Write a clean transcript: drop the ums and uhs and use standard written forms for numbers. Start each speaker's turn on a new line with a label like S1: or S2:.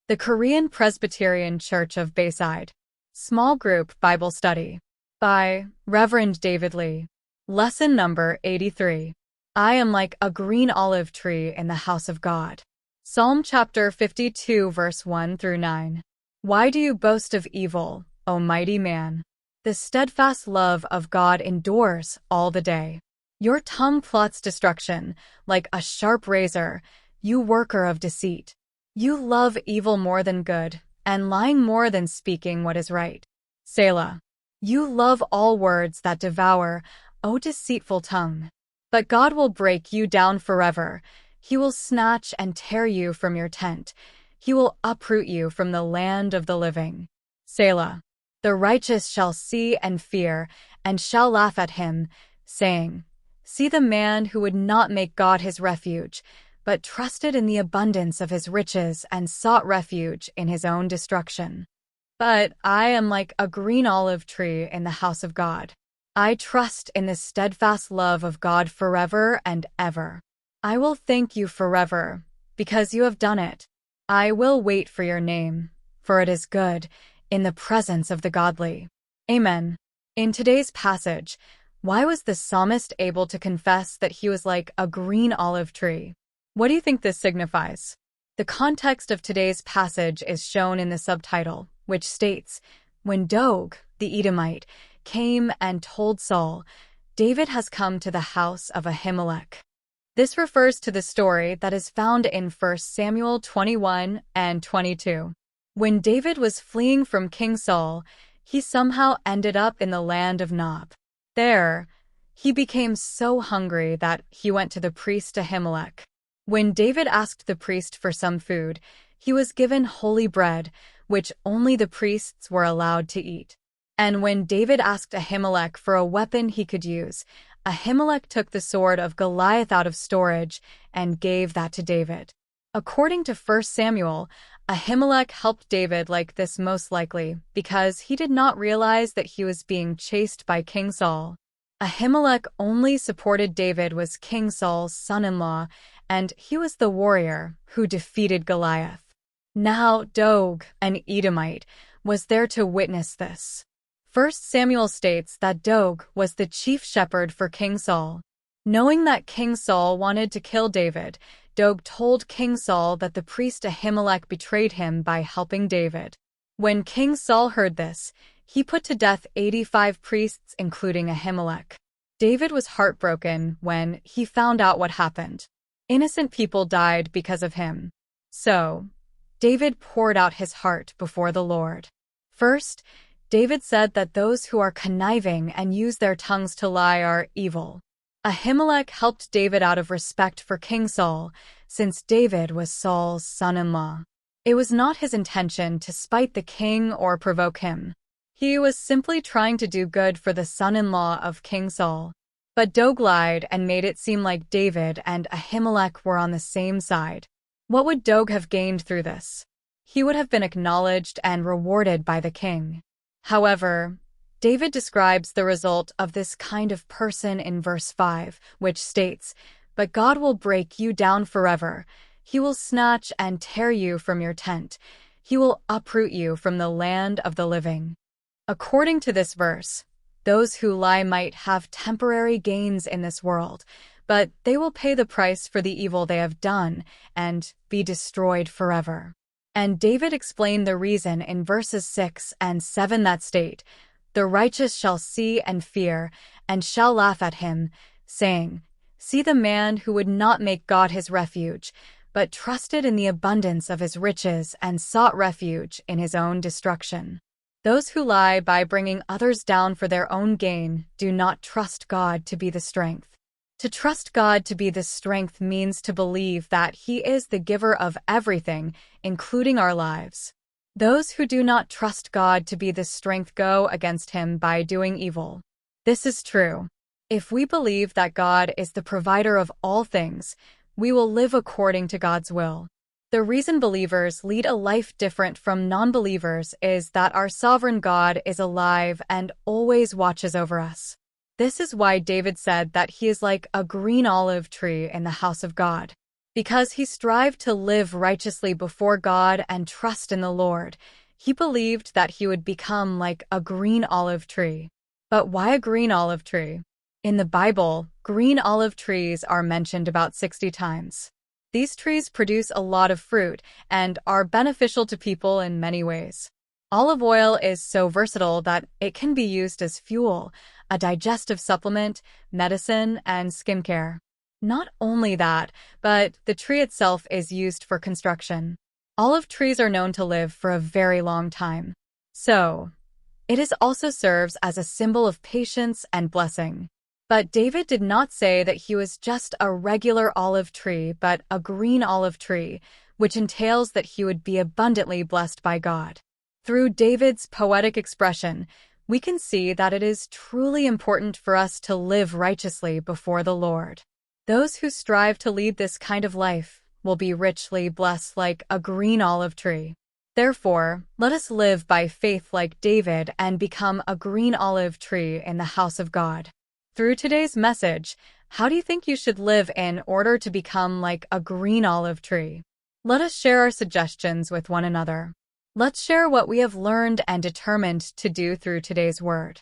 S1: The Korean Presbyterian Church of Bayside. Small Group Bible Study. By Reverend David Lee. Lesson number 83. I am like a green olive tree in the house of God. Psalm chapter 52 verse 1 through 9. Why do you boast of evil, O mighty man? The steadfast love of God endures all the day. Your tongue plots destruction, like a sharp razor, you worker of deceit. You love evil more than good, and lying more than speaking what is right. Selah. You love all words that devour, O deceitful tongue. But God will break you down forever. He will snatch and tear you from your tent. He will uproot you from the land of the living. Selah. The righteous shall see and fear, and shall laugh at him, saying, See the man who would not make God his refuge, but trusted in the abundance of his riches and sought refuge in his own destruction. But I am like a green olive tree in the house of God. I trust in the steadfast love of God forever and ever. I will thank you forever, because you have done it. I will wait for your name, for it is good, in the presence of the godly. Amen. In today's passage, why was the psalmist able to confess that he was like a green olive tree? What do you think this signifies? The context of today's passage is shown in the subtitle, which states, When Doeg, the Edomite, came and told Saul, David has come to the house of Ahimelech. This refers to the story that is found in 1 Samuel 21 and 22. When David was fleeing from King Saul, he somehow ended up in the land of Nob. There, he became so hungry that he went to the priest Ahimelech. When David asked the priest for some food, he was given holy bread, which only the priests were allowed to eat. And when David asked Ahimelech for a weapon he could use, Ahimelech took the sword of Goliath out of storage and gave that to David. According to 1 Samuel, Ahimelech helped David like this most likely because he did not realize that he was being chased by King Saul. Ahimelech only supported David was King Saul's son-in-law, and he was the warrior who defeated Goliath. Now Doeg, an Edomite, was there to witness this. 1 Samuel states that Doeg was the chief shepherd for King Saul. Knowing that King Saul wanted to kill David, Doeg told King Saul that the priest Ahimelech betrayed him by helping David. When King Saul heard this, he put to death 85 priests including Ahimelech. David was heartbroken when he found out what happened. Innocent people died because of him. So, David poured out his heart before the Lord. First, David said that those who are conniving and use their tongues to lie are evil. Ahimelech helped David out of respect for King Saul, since David was Saul's son-in-law. It was not his intention to spite the king or provoke him. He was simply trying to do good for the son-in-law of King Saul. But Doeg lied and made it seem like David and Ahimelech were on the same side. What would Doeg have gained through this? He would have been acknowledged and rewarded by the king. However, David describes the result of this kind of person in verse 5, which states, But God will break you down forever. He will snatch and tear you from your tent. He will uproot you from the land of the living. According to this verse, those who lie might have temporary gains in this world, but they will pay the price for the evil they have done and be destroyed forever. And David explained the reason in verses 6 and 7 that state, The righteous shall see and fear, and shall laugh at him, saying, See the man who would not make God his refuge, but trusted in the abundance of his riches and sought refuge in his own destruction. Those who lie by bringing others down for their own gain do not trust God to be the strength. To trust God to be the strength means to believe that He is the giver of everything, including our lives. Those who do not trust God to be the strength go against Him by doing evil. This is true. If we believe that God is the provider of all things, we will live according to God's will. The reason believers lead a life different from non-believers is that our sovereign God is alive and always watches over us. This is why David said that he is like a green olive tree in the house of God. Because he strived to live righteously before God and trust in the Lord, he believed that he would become like a green olive tree. But why a green olive tree? In the Bible, green olive trees are mentioned about 60 times. These trees produce a lot of fruit and are beneficial to people in many ways. Olive oil is so versatile that it can be used as fuel, a digestive supplement, medicine, and skincare. Not only that, but the tree itself is used for construction. Olive trees are known to live for a very long time. So, it also serves as a symbol of patience and blessing. But David did not say that he was just a regular olive tree, but a green olive tree, which entails that he would be abundantly blessed by God. Through David's poetic expression, we can see that it is truly important for us to live righteously before the Lord. Those who strive to lead this kind of life will be richly blessed like a green olive tree. Therefore, let us live by faith like David and become a green olive tree in the house of God. Through today's message, how do you think you should live in order to become like a green olive tree? Let us share our suggestions with one another. Let's share what we have learned and determined to do through today's word.